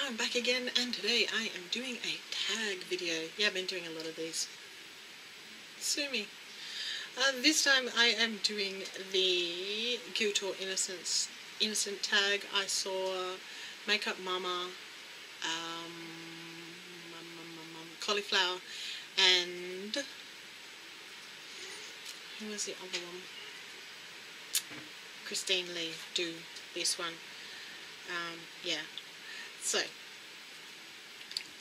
I'm back again, and today I am doing a tag video. Yeah, I've been doing a lot of these. Sue me. This time I am doing the Guilt or Innocent tag. I saw Makeup Mama, Cauliflower, and who was the other one? Christine Lee do this one. Yeah. So,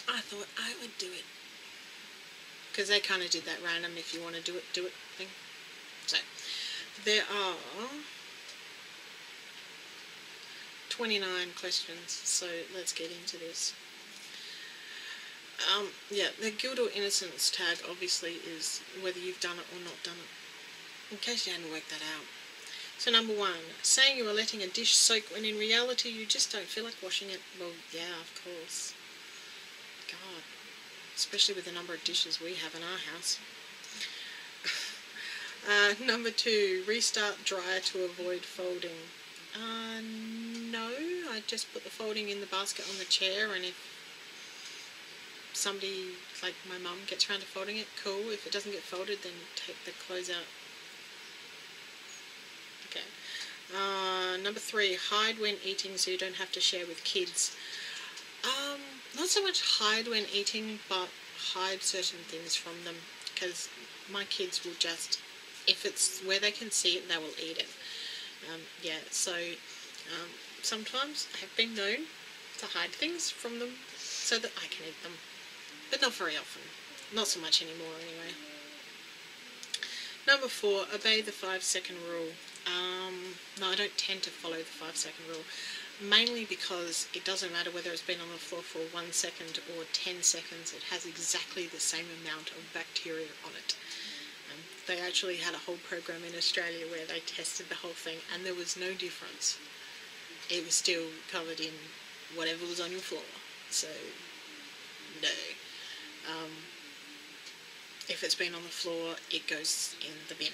I thought I would do it. Because they kind of did that random, if you want to do it thing. So, there are 29 questions, so let's get into this. Yeah, the Guilt or Innocence tag obviously is whether you've done it or not done it. In case you hadn't worked that out. So number 1, saying you are letting a dish soak when in reality you just don't feel like washing it. Well, yeah, of course. God. Especially with the number of dishes we have in our house. Number 2, restart dryer to avoid folding. No, I just put the folding in the basket on the chair, and if somebody, like my mum, gets around to folding it, cool. If it doesn't get folded, then take the clothes out. Okay. Number 3, hide when eating so you don't have to share with kids. Not so much hide when eating, but hide certain things from them, because my kids will just, if it's where they can see it, they will eat it. Yeah, so sometimes I have been known to hide things from them so that I can eat them, but not very often. Not so much anymore anyway. Number 4, obey the 5-second rule. No, I don't tend to follow the 5-second rule, mainly because it doesn't matter whether it's been on the floor for 1 second or 10 seconds, it has exactly the same amount of bacteria on it. They actually had a whole program in Australia where they tested the whole thing, and there was no difference. It was still covered in whatever was on your floor, so no. If it's been on the floor, it goes in the bin.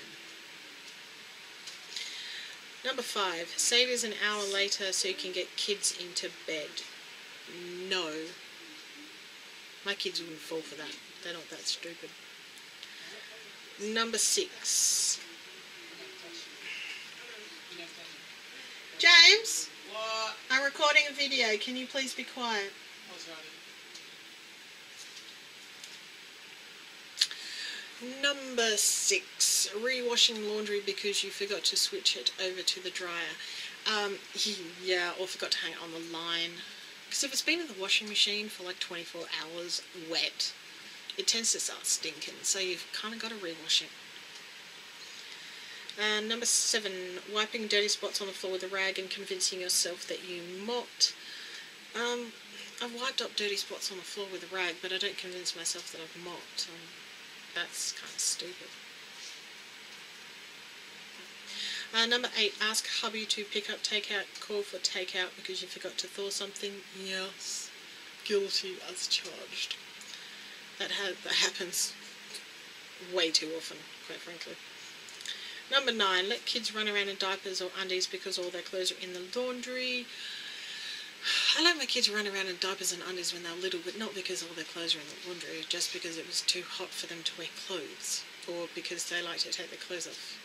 Number 5, say it is an hour later so you can get kids into bed. No. My kids wouldn't fall for that. They're not that stupid. Number 6. James? What? I'm recording a video. Can you please be quiet? Number 6, rewashing laundry because you forgot to switch it over to the dryer. Yeah, or forgot to hang it on the line. Because if it's been in the washing machine for like 24 hours wet, it tends to start stinking, so you've kind of got to rewash it. Number 7, wiping dirty spots on the floor with a rag and convincing yourself that you mopped. I've wiped up dirty spots on the floor with a rag, but I don't convince myself that I've mopped. That's kind of stupid. Number 8, ask hubby to pick up takeout, call for takeout because you forgot to thaw something. Yes, guilty as charged. That happens way too often, quite frankly. Number 9, let kids run around in diapers or undies because all their clothes are in the laundry. I let my kids run around in diapers and undies when they were little, but not because all their clothes were in the laundry, just because it was too hot for them to wear clothes, or because they like to take their clothes off.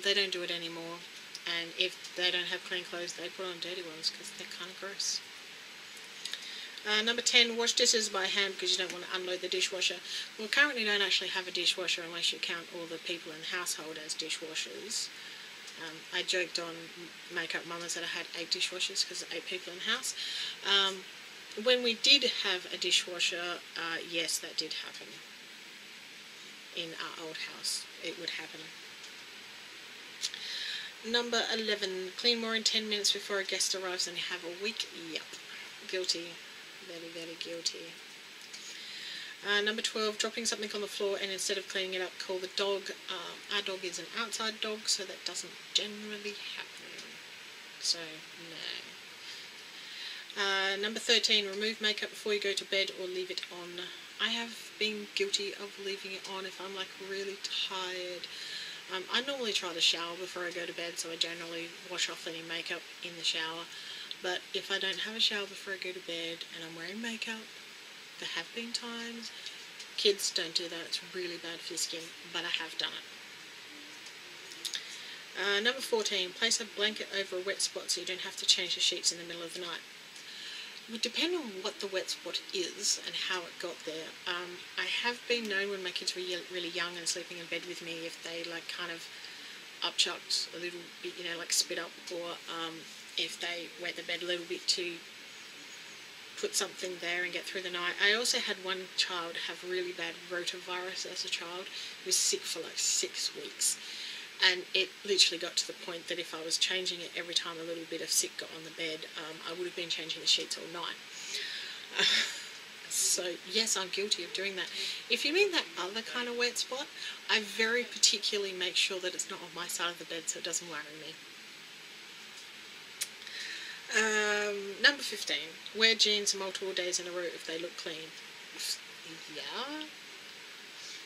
They don't do it anymore, and if they don't have clean clothes, they put on dirty ones because they're kind of gross. Number 10, wash dishes by hand because you don't want to unload the dishwasher. Well, currently you don't actually have a dishwasher unless you count all the people in the household as dishwashers. I joked on Makeup Mamas that I had 8 dishwashers because there are 8 people in the house. When we did have a dishwasher, yes, that did happen. In our old house, it would happen. Number 11, clean more in 10 minutes before a guest arrives and you have a week. Yep, guilty. Very, very guilty. Number 12, dropping something on the floor and instead of cleaning it up, call the dog. Our dog is an outside dog, so that doesn't generally happen. So, no. Number 13, remove makeup before you go to bed or leave it on. I have been guilty of leaving it on if I'm like really tired. I normally try to shower before I go to bed, so I generally wash off any makeup in the shower. But if I don't have a shower before I go to bed and I'm wearing makeup, there have been times. Kids don't do that, it's really bad for your skin, but I have done it. Number 14, place a blanket over a wet spot so you don't have to change the sheets in the middle of the night. It would depend on what the wet spot is and how it got there. I have been known when my kids were really young and sleeping in bed with me, if they like kind of upchucked a little bit, you know, like spit up, or if they wet the bed a little bit to put something there and get through the night. I also had one child have really bad rotavirus as a child. He was sick for like 6 weeks. And it literally got to the point that if I was changing it every time a little bit of sick got on the bed, I would have been changing the sheets all night. So yes, I'm guilty of doing that. If you mean that other kind of wet spot, I very particularly make sure that it's not on my side of the bed so it doesn't worry me. Number 15, wear jeans multiple days in a row if they look clean. Yeah.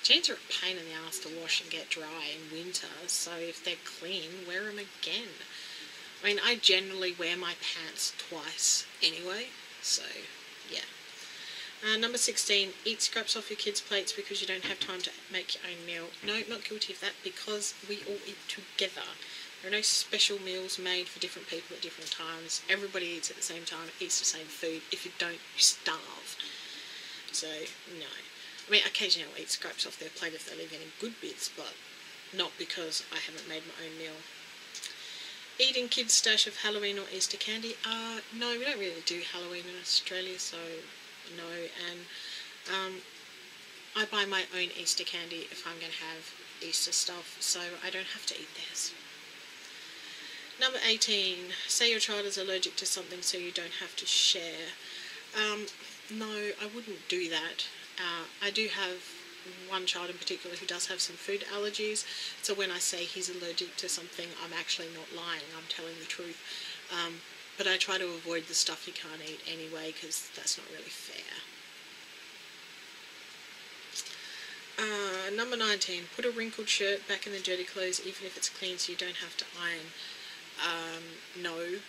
Jeans are a pain in the ass to wash and get dry in winter, so if they're clean, wear them again. I mean, I generally wear my pants twice anyway, so yeah. Number 16, eat scraps off your kids' plates because you don't have time to make your own meal. No, not guilty of that, because we all eat together. There are no special meals made for different people at different times. Everybody eats at the same time, eats the same food. If you don't, you starve. So, no. I mean, occasionally I'll eat scraps off their plate if they leave any good bits, but not because I haven't made my own meal. Eating kids' stash of Halloween or Easter candy? No, we don't really do Halloween in Australia, so no. And I buy my own Easter candy if I'm going to have Easter stuff, so I don't have to eat theirs. Number 18, say your child is allergic to something so you don't have to share. No, I wouldn't do that. I do have one child in particular who does have some food allergies, so when I say he's allergic to something, I'm actually not lying, I'm telling the truth. But I try to avoid the stuff he can't eat anyway, because that's not really fair. Number 19, put a wrinkled shirt back in the dirty clothes even if it's clean so you don't have to iron. No.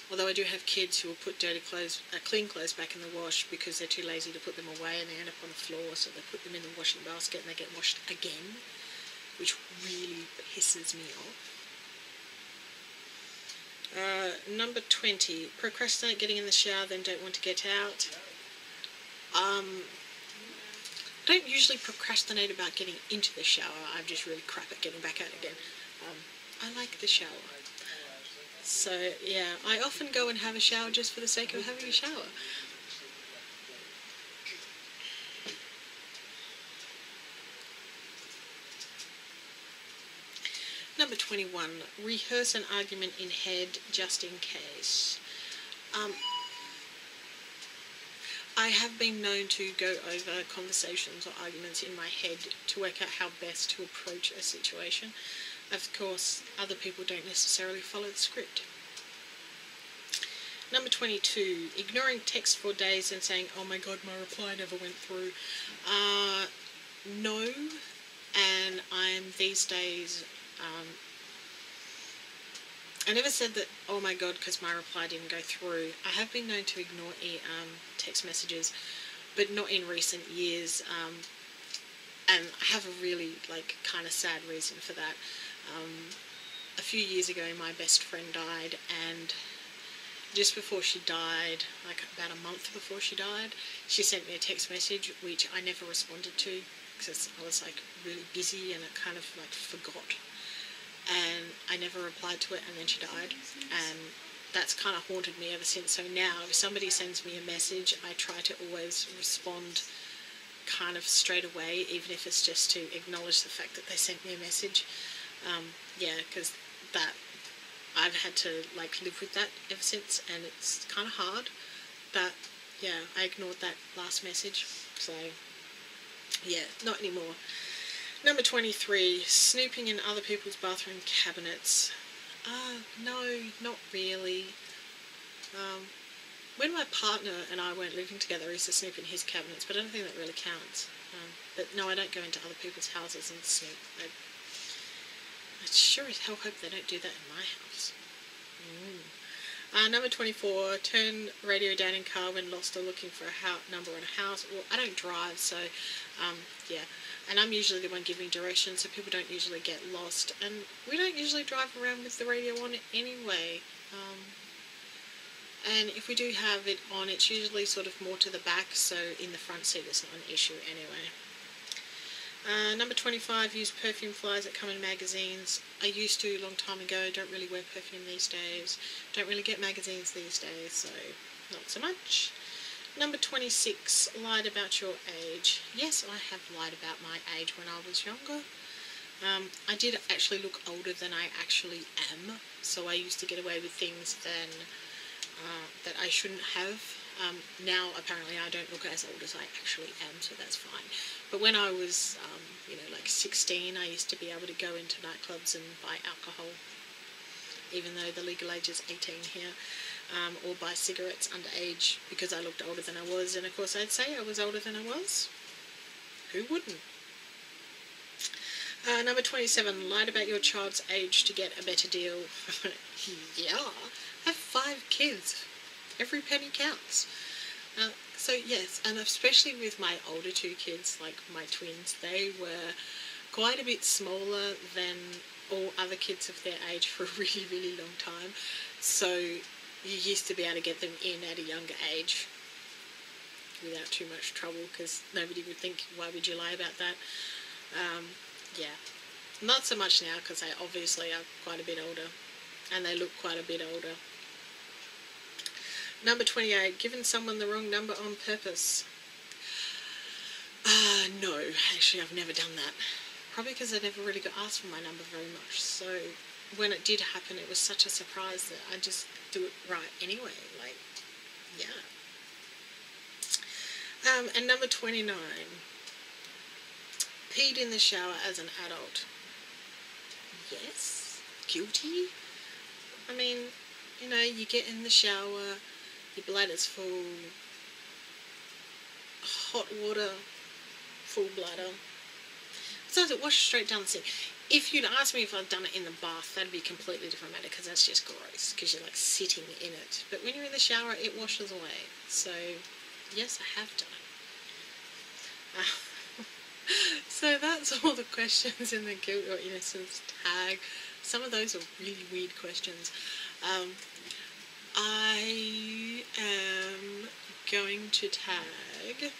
Although I do have kids who will put clean clothes back in the wash because they're too lazy to put them away and they end up on the floor, so they put them in the washing basket and they get washed again, which really pisses me off. Number 20, procrastinate getting in the shower, then don't want to get out. I don't usually procrastinate about getting into the shower, I'm just really crap at getting back out again. I like the shower. So, yeah, I often go and have a shower just for the sake of having a shower. Number 21, rehearse an argument in head just in case. I have been known to go over conversations or arguments in my head to work out how best to approach a situation. Of course, other people don't necessarily follow the script. Number 22, ignoring text for days and saying, oh my god, my reply never went through. No, and I'm these days, I never said that, oh my god, because my reply didn't go through. I have been known to ignore text messages, but not in recent years, and I have a really, kind of sad reason for that. A few years ago, my best friend died, and just before she died, about a month before she died, she sent me a text message, which I never responded to, because I was, really busy, and I kind of, forgot. And I never replied to it, and then she died, and that's kind of haunted me ever since. So now, if somebody sends me a message, I try to always respond kind of straight away, even if it's just to acknowledge the fact that they sent me a message. Yeah, because that, I've had to, live with that ever since, and it's kind of hard, but, yeah, I ignored that last message, so, yeah, not anymore. Number 23, snooping in other people's bathroom cabinets. No, not really. When my partner and I weren't living together, I used to snoop in his cabinets, but I don't think that really counts. But no, I don't go into other people's houses and snoop. sure as hell hope they don't do that in my house. Number 24, turn radio down in car when lost or looking for a number on a house. Well, I don't drive, so yeah. And I'm usually the one giving directions, so people don't usually get lost. And we don't usually drive around with the radio on anyway. And if we do have it on, it's usually sort of more to the back, so in the front seat it's not an issue anyway. Number 25, use perfume flyers that come in magazines. I used to a long time ago, don't really wear perfume these days. Don't really get magazines these days, so not so much. Number 26, lied about your age. Yes, I have lied about my age when I was younger. I did actually look older than I actually am, so I used to get away with things that I shouldn't have. Now apparently I don't look as old as I actually am, so that's fine. But when I was, like 16, I used to be able to go into nightclubs and buy alcohol, even though the legal age is 18 here, or buy cigarettes underage because I looked older than I was. And of course I'd say I was older than I was. Who wouldn't? Number 27, lied about your child's age to get a better deal. Yeah, I have 5 kids. Every penny counts. So yes, and especially with my older 2 kids, like my twins, they were quite a bit smaller than all other kids of their age for a really, really long time. So you used to be able to get them in at a younger age without too much trouble, because nobody would think, why would you lie about that? Yeah, not so much now, because they obviously are quite a bit older, and they look quite a bit older. Number 28, given someone the wrong number on purpose. No, actually I've never done that. Probably because I never really got asked for my number very much. So when it did happen, it was such a surprise that I just do it right anyway. Like, yeah. And number 29, peed in the shower as an adult. Yes, guilty. I mean, you get in the shower, your bladder's full, hot water, full bladder. So it washes straight down the sink. If you'd asked me if I'd done it in the bath, that'd be a completely different matter, because that's just gross, because you're like sitting in it. But when you're in the shower, it washes away. So yes, I have done it. So that's all the questions in the guilt or innocence tag. Some of those are really weird questions. I am going to tag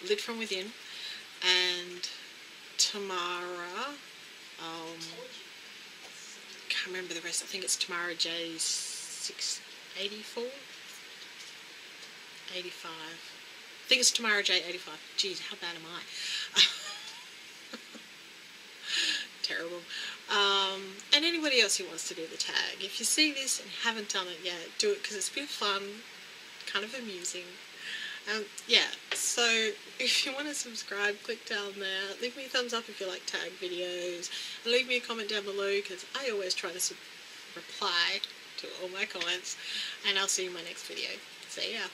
Lit From Within and Tamara. Can't remember the rest. I think it's Tamara J 684, 85. I think it's Tamara J 85. Jeez, how bad am I? Terrible. And anybody else who wants to do the tag, if you see this and haven't done it yet, do it, because it's a bit fun, kind of amusing. Yeah, so if you want to subscribe, click down there, leave me a thumbs up if you like tag videos, and leave me a comment down below, because I always try to reply to all my comments, and I'll see you in my next video. See ya.